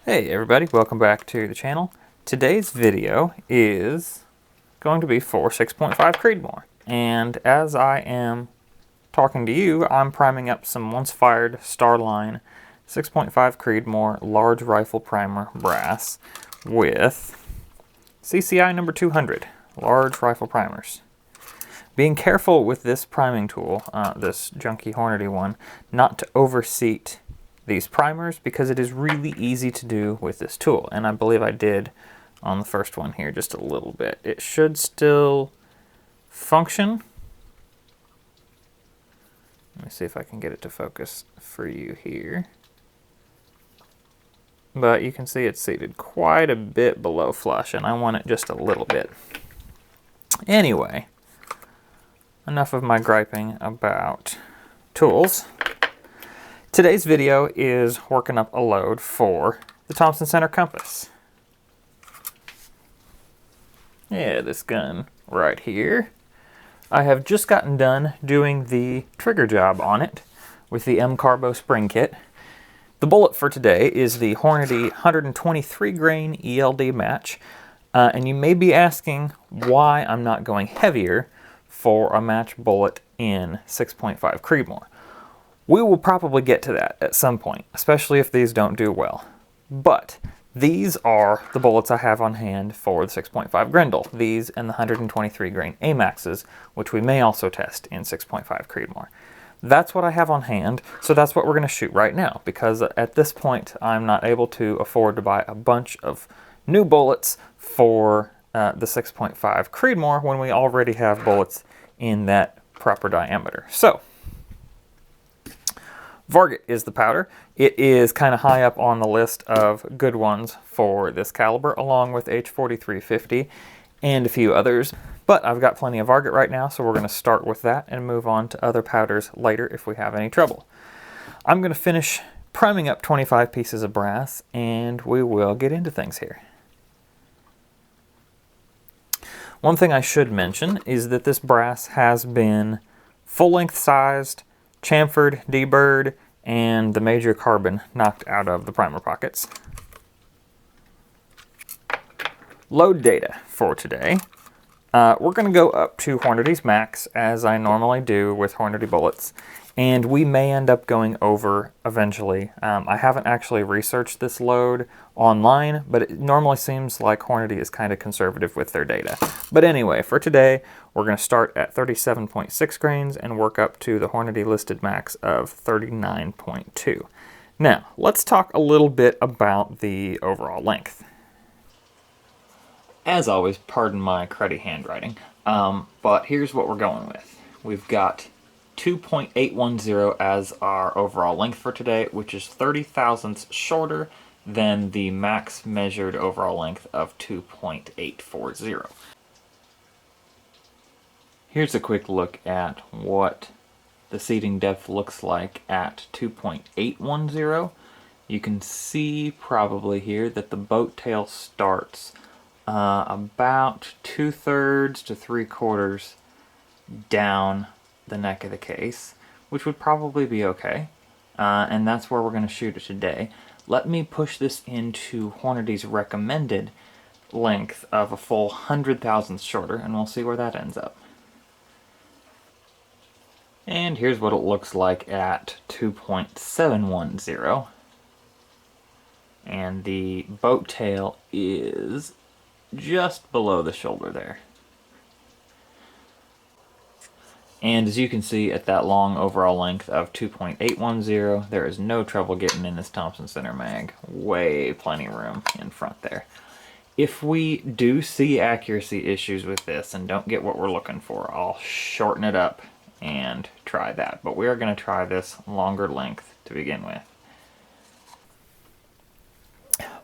Hey everybody, welcome back to the channel. Today's video is going to be for 6.5 Creedmoor. And as I am talking to you, I'm priming up some once fired Starline 6.5 Creedmoor large rifle primer brass with CCI number 200 large rifle primers. Being careful with this priming tool, this junky Hornady one, not to overseat these primers because it is really easy to do with this tool, and I believe I did on the first one here just a little bit. It should still function. Let me see if I can get it to focus for you here. But you can see it's seated quite a bit below flush, and I want it just a little bit. Anyway, enough of my griping about tools. Today's video is working up a load for the Thompson Center compass. Yeah, this gun right here. I have just gotten done doing the trigger job on it with the M-Carbo spring kit. The bullet for today is the Hornady 123 grain ELD match. And you may be asking why I'm not going heavier for a match bullet in 6.5 Creedmoor. We will probably get to that at some point, especially if these don't do well. But these are the bullets I have on hand for the 6.5 Grendel. These and the 123 grain AMAXs, which we may also test in 6.5 Creedmoor. That's what I have on hand, so that's what we're going to shoot right now, because at this point I'm not able to afford to buy a bunch of new bullets for the 6.5 Creedmoor when we already have bullets in that proper diameter. So Varget is the powder. It is kind of high up on the list of good ones for this caliber, along with H4350 and a few others. But I've got plenty of Varget right now, so we're going to start with that and move on to other powders later if we have any trouble. I'm going to finish priming up 25 pieces of brass, and we will get into things here. One thing I should mention is that this brass has been full-length sized, chamfered, deburred, and the major carbon knocked out of the primer pockets. Load data for today. We're going to go up to Hornady's max, as I normally do with Hornady bullets, and we may end up going over eventually. I haven't actually researched this load online, but it normally seems like Hornady is kind of conservative with their data. But anyway, for today, we're going to start at 37.6 grains and work up to the Hornady listed max of 39.2. Now, let's talk a little bit about the overall length. As always, pardon my cruddy handwriting, but here's what we're going with. We've got 2.810 as our overall length for today, which is 30 thousandths shorter than the max measured overall length of 2.840. Here's a quick look at what the seating depth looks like at 2.810. You can see probably here that the boat tail starts about 2/3 to 3/4 down the neck of the case, which would probably be okay. And that's where we're going to shoot it today. Let me push this into Hornady's recommended length of a full 100 thousandths shorter, and we'll see where that ends up. And here's what it looks like at 2.710. And the boat tail is just below the shoulder there. And as you can see at that long overall length of 2.810, there is no trouble getting in this Thompson Center mag. Way plenty of room in front there. If we do see accuracy issues with this and don't get what we're looking for, I'll shorten it up and try that. But we are going to try this longer length to begin with.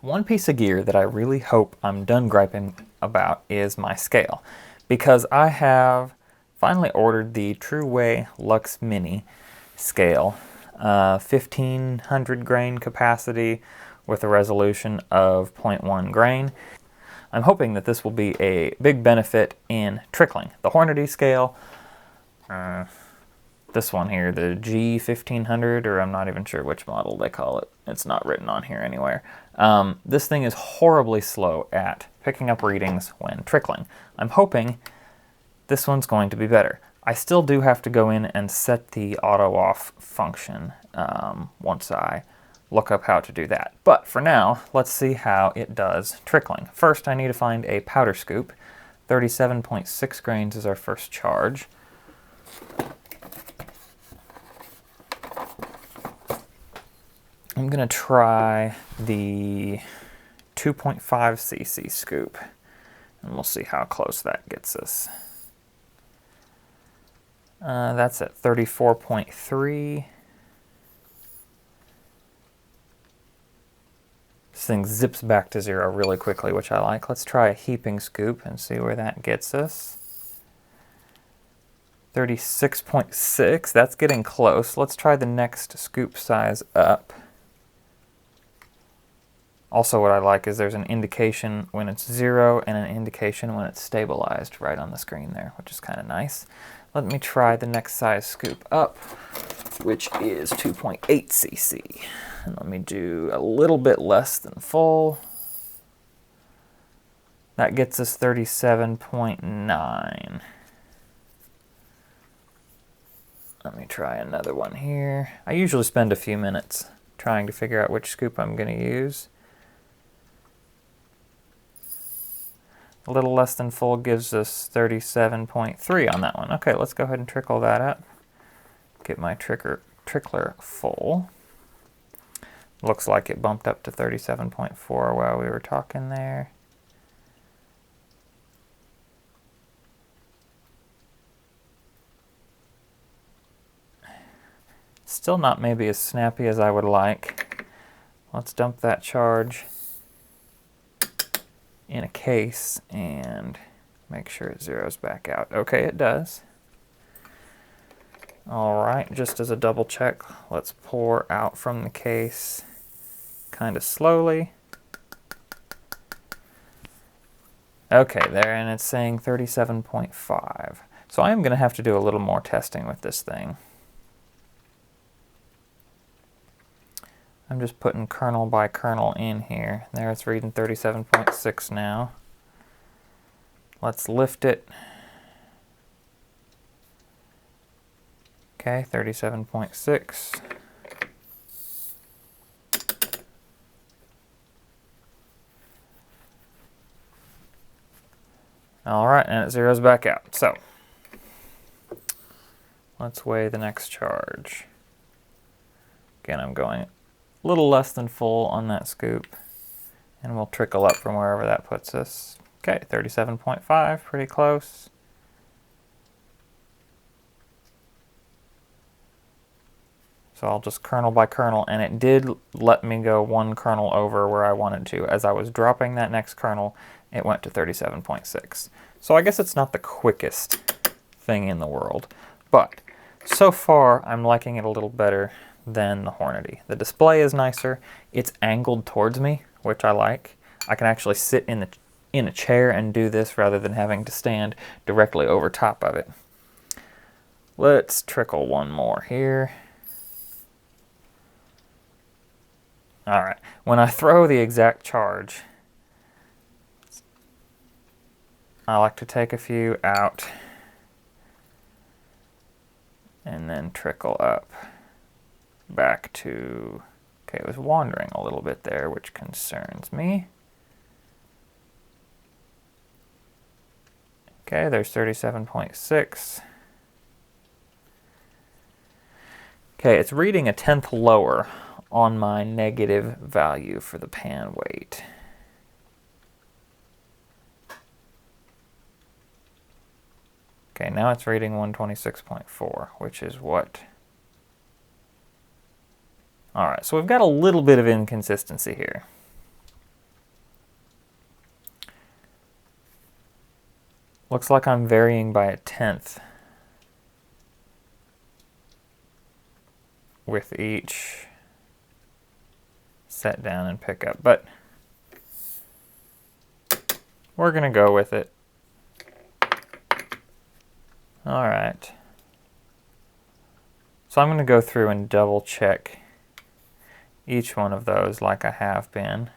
One piece of gear that I really hope I'm done griping about is my scale, because I have finally ordered the True Way Lux Mini scale, 1500 grain capacity with a resolution of 0.1 grain. I'm hoping that this will be a big benefit in trickling. The Hornady scale, this one here, the G1500, or I'm not even sure which model they call it. It's not written on here anywhere. This thing is horribly slow at picking up readings when trickling. I'm hoping this one's going to be better. I still do have to go in and set the auto off function once I look up how to do that. But for now, let's see how it does trickling. First, I need to find a powder scoop. 37.6 grains is our first charge. I'm going to try the 2.5 cc scoop, and we'll see how close that gets us. That's at 34.3. This thing zips back to 0 really quickly, which I like. Let's try a heaping scoop and see where that gets us. 36.6, that's getting close. Let's try the next scoop size up. Also, what I like is there's an indication when it's 0 and an indication when it's stabilized right on the screen there, which is kind of nice. Let me try the next size scoop up, which is 2.8 cc. And let me do a little bit less than full. That gets us 37.9. Let me try another one here. I usually spend a few minutes trying to figure out which scoop I'm going to use. A little less than full gives us 37.3 on that one. Okay, let's go ahead and trickle that up. Get my trickler full. Looks like it bumped up to 37.4 while we were talking there. Still not maybe as snappy as I would like. Let's dump that charge in a case and make sure it zeroes back out. Okay, it does. All right, just as a double check, let's pour out from the case kind of slowly. Okay, there, and it's saying 37.5. So I am going to have to do a little more testing with this thing. I'm just putting kernel by kernel in here. There, it's reading 37.6 now. Let's lift it. Okay, 37.6. All right, and it zeroes back out. So let's weigh the next charge. Again, I'm going a little less than full on that scoop, and we'll trickle up from wherever that puts us. Okay, 37.5, pretty close. So I'll just kernel by kernel, and it did let me go one kernel over where I wanted to. As I was dropping that next kernel, it went to 37.6. So I guess it's not the quickest thing in the world, but so far I'm liking it a little better than the Hornady. The display is nicer. It's angled towards me, which I like. I can actually sit in a chair and do this rather than having to stand directly over top of it. Let's trickle one more here. All right, when I throw the exact charge, I like to take a few out and then trickle up back to, okay, it was wandering a little bit there, which concerns me. Okay, there's 37.6. Okay, it's reading a tenth lower on my negative value for the pan weight. Okay, now it's reading 126.4, which is what? All right, so we've got a little bit of inconsistency here. Looks like I'm varying by a tenth with each set down and pick up, but we're gonna go with it. All right. So I'm going to go through and double check each one of those like I have been.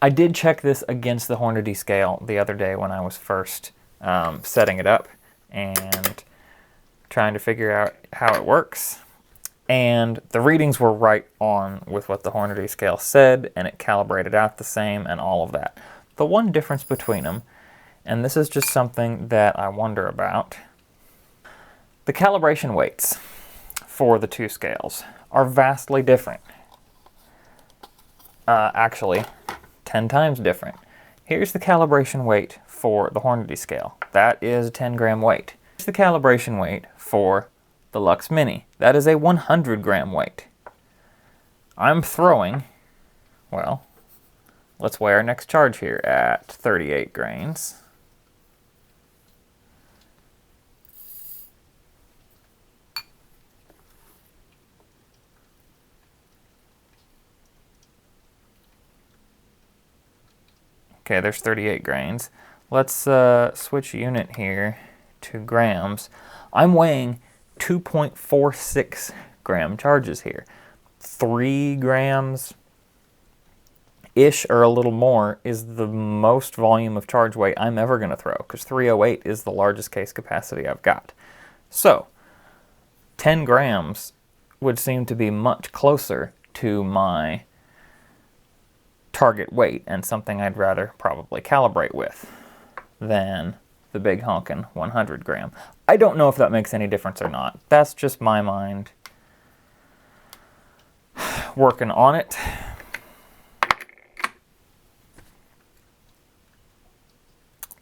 I did check this against the Hornady scale the other day when I was first setting it up and trying to figure out how it works. And the readings were right on with what the Hornady scale said, and it calibrated out the same and all of that. The one difference between them, and this is just something that I wonder about, the calibration weights for the two scales are vastly different. Actually, 10 times different. Here's the calibration weight for the Hornady scale. That is a 10 gram weight. Here's the calibration weight for the Lux Mini. That is a 100 gram weight. I'm throwing, well, let's weigh our next charge here at 38 grains. Okay, there's 38 grains. Let's switch unit here to grams. I'm weighing 2.46 gram charges here. 3 grams-ish or a little more is the most volume of charge weight I'm ever going to throw, because 308 is the largest case capacity I've got. So 10 grams would seem to be much closer to my target weight and something I'd rather probably calibrate with than the big honkin' 100 gram. I don't know if that makes any difference or not. That's just my mind working on it.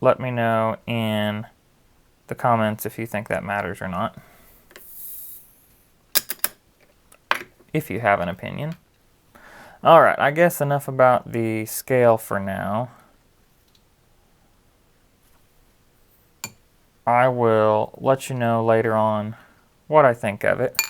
Let me know in the comments if you think that matters or not. If you have an opinion. Alright, I guess enough about the scale for now. I will let you know later on what I think of it.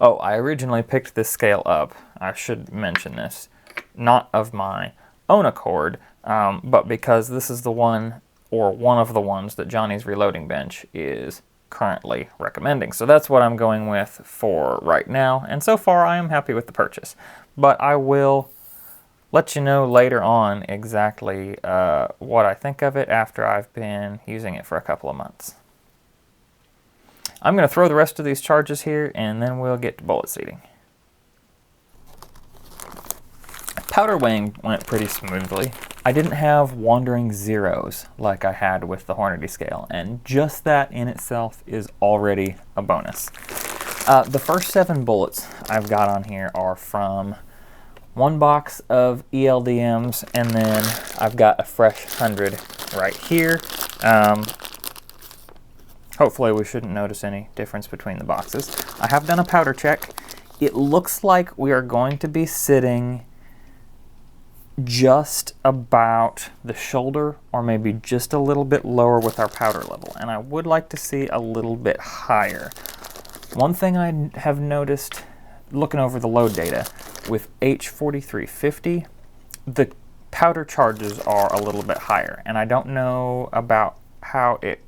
Oh, I originally picked this scale up, I should mention this, not of my own accord, but because this is the one, or one of the ones, that Johnny's Reloading Bench is currently recommending. So that's what I'm going with for right now, and so far I am happy with the purchase. But I will let you know later on exactly what I think of it after I've been using it for a couple of months. I'm going to throw the rest of these charges here, and then we'll get to bullet seating. Powder weighing went pretty smoothly. I didn't have wandering zeros like I had with the Hornady scale, and just that in itself is already a bonus. The first 7 bullets I've got on here are from one box of ELD-Ms, and then I've got a fresh 100 right here. Hopefully we shouldn't notice any difference between the boxes. I have done a powder check. It looks like we are going to be sitting just about the shoulder, or maybe just a little bit lower with our powder level, and I would like to see a little bit higher. One thing I have noticed looking over the load data with H4350, the powder charges are a little bit higher, and I don't know about how it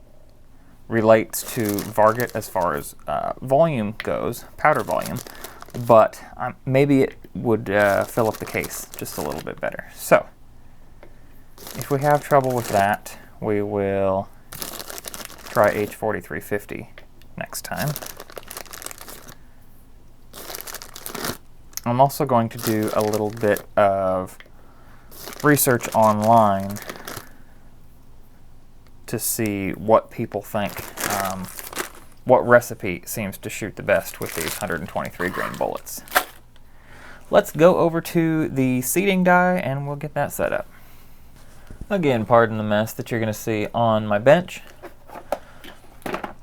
relates to Varget as far as volume goes, powder volume, but maybe it would fill up the case just a little bit better. So if we have trouble with that, we will try H4350 next time. I'm also going to do a little bit of research online to see what people think, what recipe seems to shoot the best with these 123 grain bullets. Let's go over to the seating die and we'll get that set up. Again, pardon the mess that you're going to see on my bench.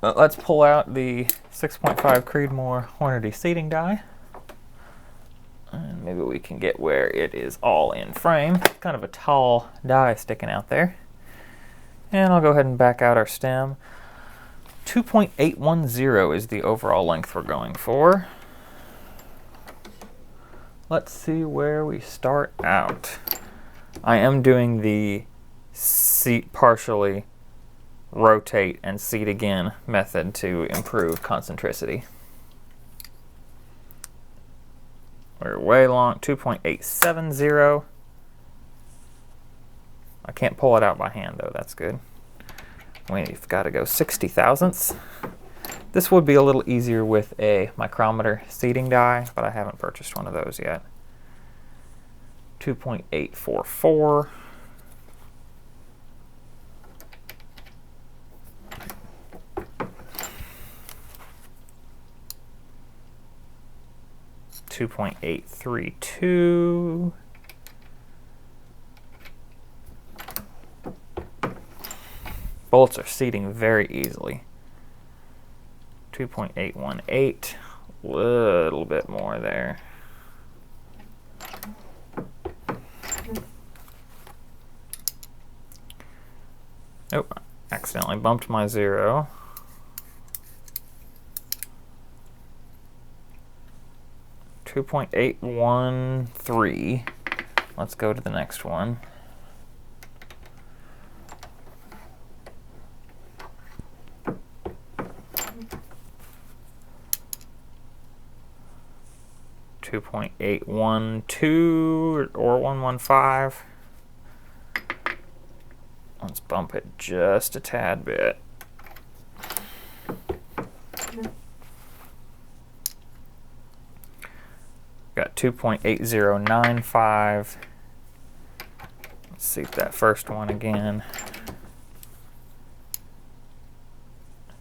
But let's pull out the 6.5 Creedmoor Hornady seating die. And maybe we can get where it is all in frame. Kind of a tall die sticking out there. And I'll go ahead and back out our stem. 2.810 is the overall length we're going for. Let's see where we start out. I am doing the seat, partially rotate and seat again method to improve concentricity. We're way long, 2.870. I can't pull it out by hand though, that's good. We've got to go 60 thousandths. This would be a little easier with a micrometer seating die, but I haven't purchased one of those yet. 2.844. 2.832. Bullets are seating very easily. 2.818, a little bit more there. Oh, accidentally bumped my 0. 2.813. Let's go to the next one. .812 or 115. Let's bump it just a tad bit. Got 2.8095. Let's see that first one again.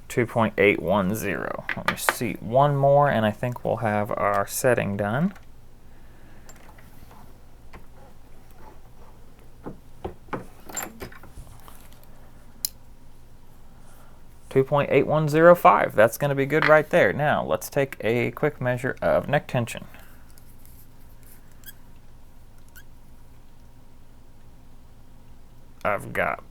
2.810. Let me see one more and I think we'll have our setting done. .81105. That's going to be good right there. Now let's take a quick measure of neck tension. I've got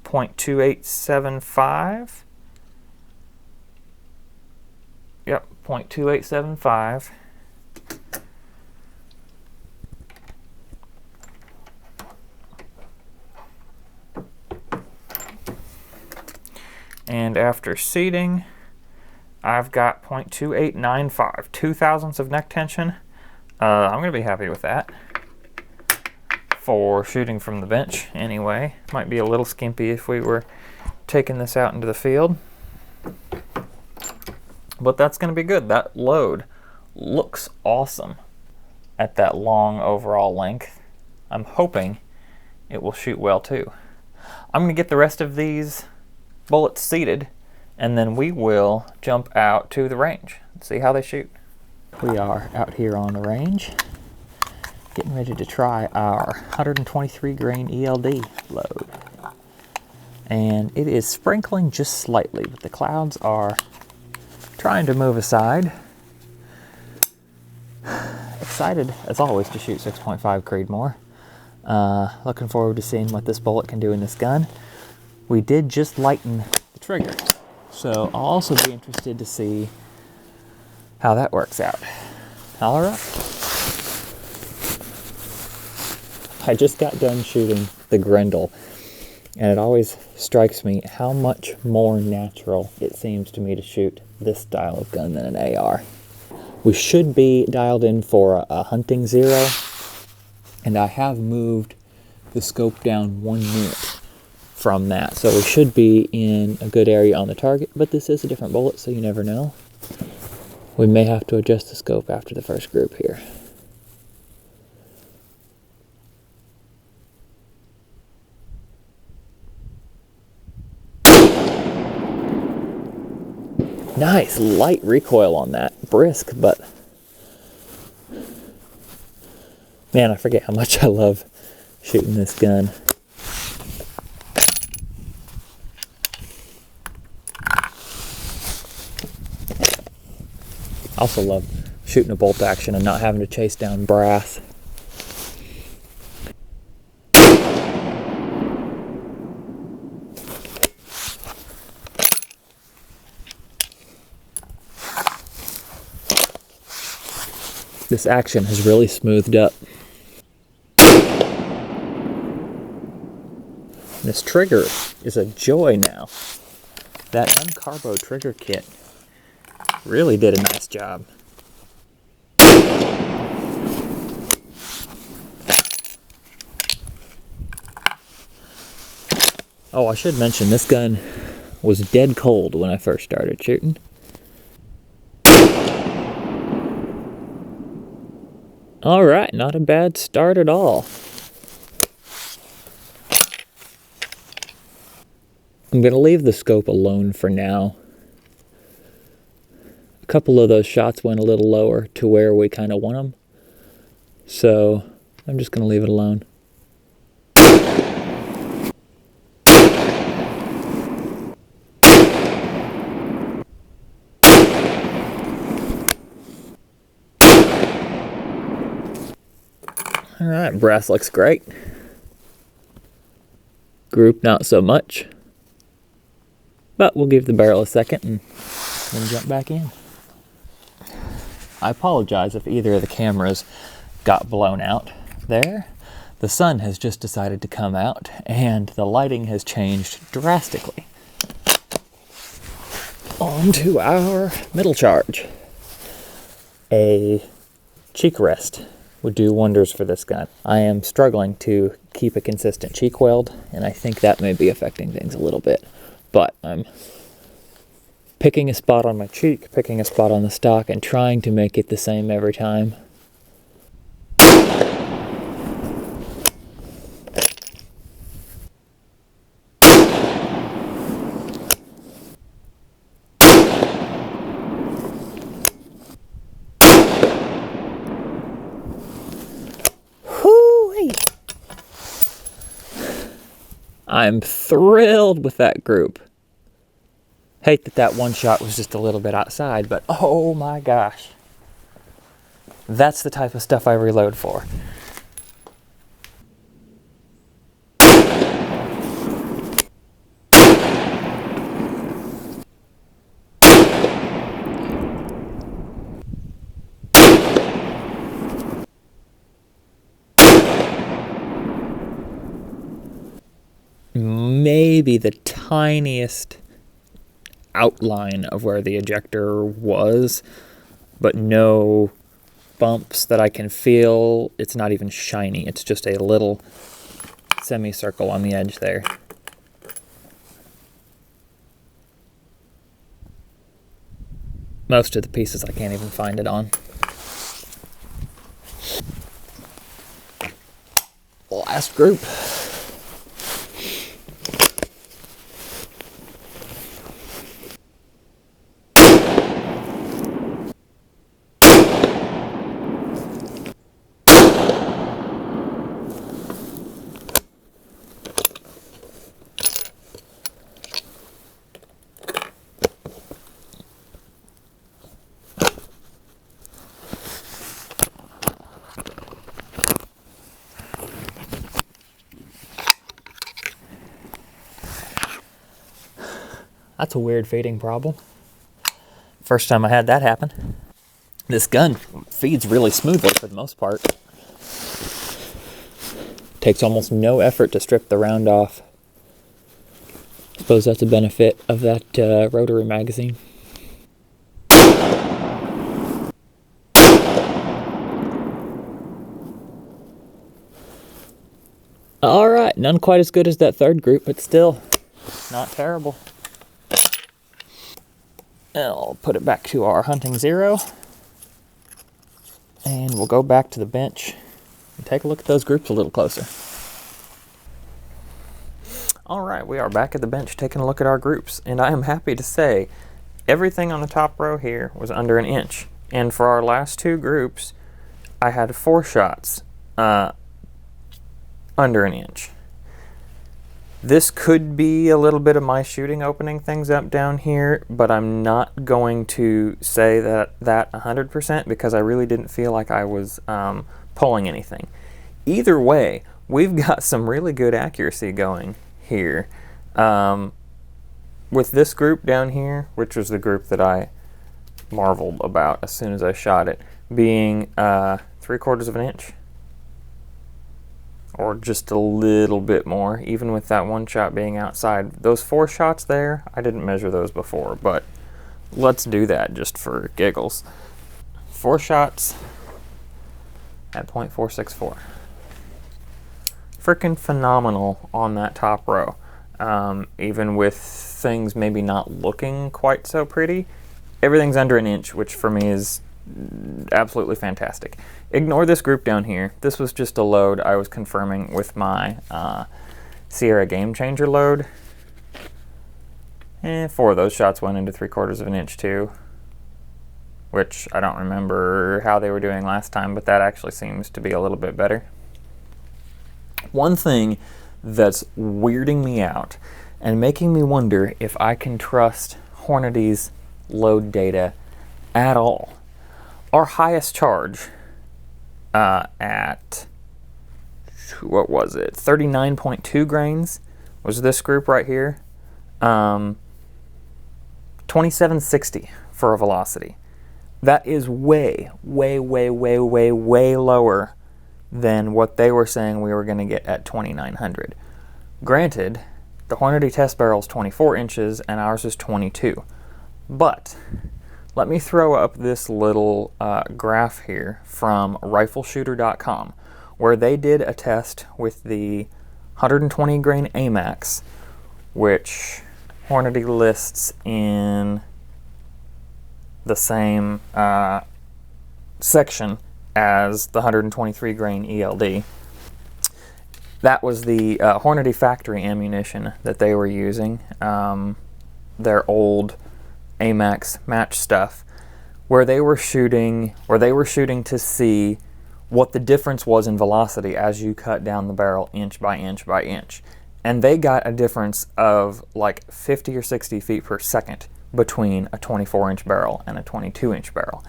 0.2875. Yep, 0.2875. And after seating, I've got 0.2895, 2 thousandths of neck tension. I'm going to be happy with that for shooting from the bench anyway. Might be a little skimpy if we were taking this out into the field. But that's going to be good. That load looks awesome at that long overall length. I'm hoping it will shoot well too. I'm going to get the rest of these bullets seated and then we will jump out to the range and see how they shoot. We are out here on the range getting ready to try our 123 grain ELD load. And it is sprinkling just slightly, but the clouds are trying to move aside. Excited, as always, to shoot 6.5 Creedmoor. Looking forward to seeing what this bullet can do in this gun. We did just lighten the trigger, so I'll also be interested to see how that works out. All right. I just got done shooting the Grendel, and it always strikes me how much more natural it seems to me to shoot this style of gun than an AR. We should be dialed in for a hunting 0, and I have moved the scope down 1 unit from that, so we should be in a good area on the target, but this is a different bullet, so you never know. We may have to adjust the scope after the first group here. Nice light recoil on that. Brisk, but man, I forget how much I love shooting this gun. I also love shooting a bolt action and not having to chase down brass. This action has really smoothed up. This trigger is a joy now. That uncarbo trigger kit really did a nice job. Oh, I should mention this gun was dead cold when I first started shooting. All right, not a bad start at all. I'm going to leave the scope alone for now. A couple of those shots went a little lower to where we kind of want them. So I'm just going to leave it alone. All right, brass looks great. Group not so much. But we'll give the barrel a second and then jump back in. I apologize if either of the cameras got blown out there. The sun has just decided to come out and the lighting has changed drastically. On to our middle charge. A cheek rest would do wonders for this gun. I am struggling to keep a consistent cheek weld, and I think that may be affecting things a little bit. But I'm picking a spot on my cheek, picking a spot on the stock, and trying to make it the same every time. Whoo-wee! I'm thrilled with that group. Hate that that one shot was just a little bit outside, but oh my gosh. That's the type of stuff I reload for. Maybe the tiniest outline of where the ejector was, but no bumps that I can feel. It's not even shiny. It's just a little semicircle on the edge there. Most of the pieces I can't even find it on. Last group. That's a weird feeding problem. First time I had that happen. This gun feeds really smoothly for the most part. Takes almost no effort to strip the round off. Suppose that's a benefit of that rotary magazine. Alright, none quite as good as that third group, but still not terrible. I'll put it back to our hunting zero. And we'll go back to the bench and take a look at those groups a little closer. Alright, we are back at the bench taking a look at our groups. And I am happy to say everything on the top row here was under an inch. And for our last two groups, I had 4 shots under an inch. This could be a little bit of my shooting opening things up down here, but I'm not going to say that 100% because I really didn't feel like I was pulling anything. Either way, we've got some really good accuracy going here. With this group down here, which was the group that I marveled about as soon as I shot it, being 3/4 of an inch. or just a little bit more, even with that one shot being outside. Those 4 shots there, I didn't measure those before, but let's do that just for giggles. 4 shots at 0.464. Freaking phenomenal on that top row. Even with things maybe not looking quite so pretty, everything's under an inch, which for me is absolutely fantastic. Ignore this group down here. This was just a load I was confirming with my Sierra Game Changer load. 4 of those shots went into 3/4 of an inch too, which I don't remember how they were doing last time, but that actually seems to be a little bit better. One thing that's weirding me out and making me wonder if I can trust Hornady's load data at all. Our highest charge at, what was it, 39.2 grains was this group right here. 2760 for a velocity. That is way, way, way, way, way, way lower than what they were saying we were going to get at 2900. Granted, the Hornady test barrel is 24 inches and ours is 22. But let me throw up this little graph here from rifleshooter.com, where they did a test with the 120 grain AMAX, which Hornady lists in the same section as the 123 grain ELD. That was the Hornady factory ammunition that they were using, their old AMAX match stuff, where they were shooting to see what the difference was in velocity as you cut down the barrel inch by inch by inch. And they got a difference of like 50 or 60 feet per second between a 24-inch barrel and a 22-inch barrel,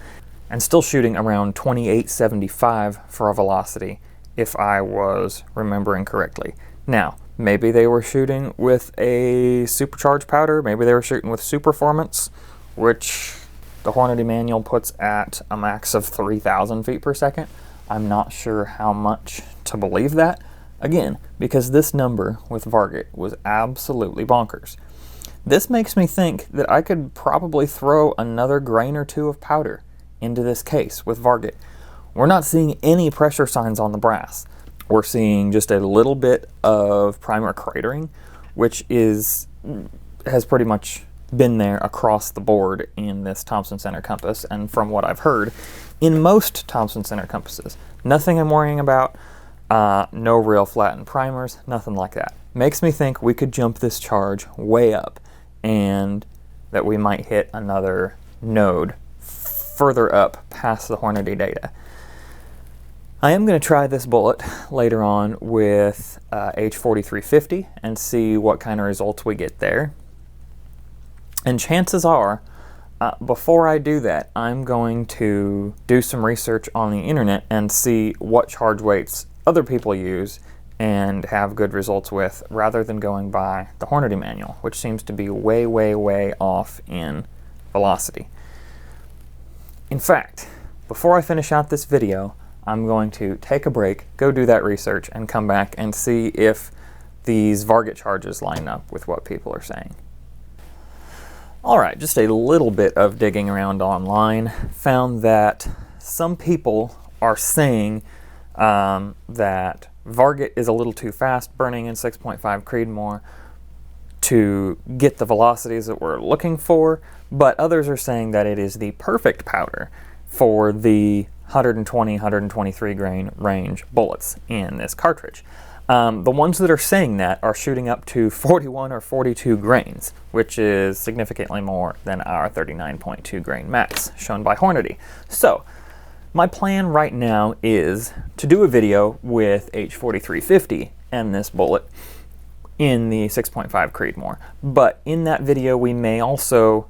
and still shooting around 2875 for a velocity, if I was remembering correctly. Now, maybe they were shooting with a supercharged powder, maybe they were shooting with Superformance, which the Hornady manual puts at a max of 3,000 feet per second. I'm not sure how much to believe that, again, because this number with Varget was absolutely bonkers. This makes me think that I could probably throw another grain or 2 of powder into this case with Varget. We're not seeing any pressure signs on the brass. We're seeing just a little bit of primer cratering, which has pretty much been there across the board in this Thompson Center compass, and from what I've heard, in most Thompson Center compasses. Nothing I'm worrying about, no real flattened primers, nothing like that. Makes me think we could jump this charge way up, and that we might hit another node further up past the Hornady data. I am going to try this bullet later on with H4350 and see what kind of results we get there. And chances are, before I do that, I'm going to do some research on the internet and see what charge weights other people use and have good results with, rather than going by the Hornady manual, which seems to be way, way, way off in velocity. In fact, before I finish out this video, I'm going to take a break, go do that research, and come back and see if these Varget charges line up with what people are saying. Alright, just a little bit of digging around online. Found that some people are saying that Varget is a little too fast burning in 6.5 Creedmoor to get the velocities that we're looking for, but others are saying that it is the perfect powder for the 120, 123 grain range bullets in this cartridge. The ones that are saying that are shooting up to 41 or 42 grains, which is significantly more than our 39.2 grain max shown by Hornady. So, my plan right now is to do a video with H4350 and this bullet in the 6.5 Creedmoor. But in that video we may also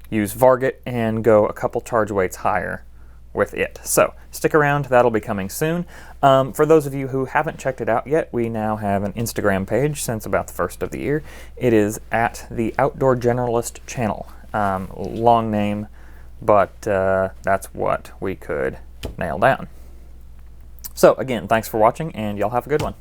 use Varget and go a couple charge weights higher with it. So stick around, that'll be coming soon. For those of you who haven't checked it out yet, we now have an Instagram page since about the first of the year. It is at the Outdoor Generalist channel. Long name, but that's what we could nail down. So again, thanks for watching, and y'all have a good one.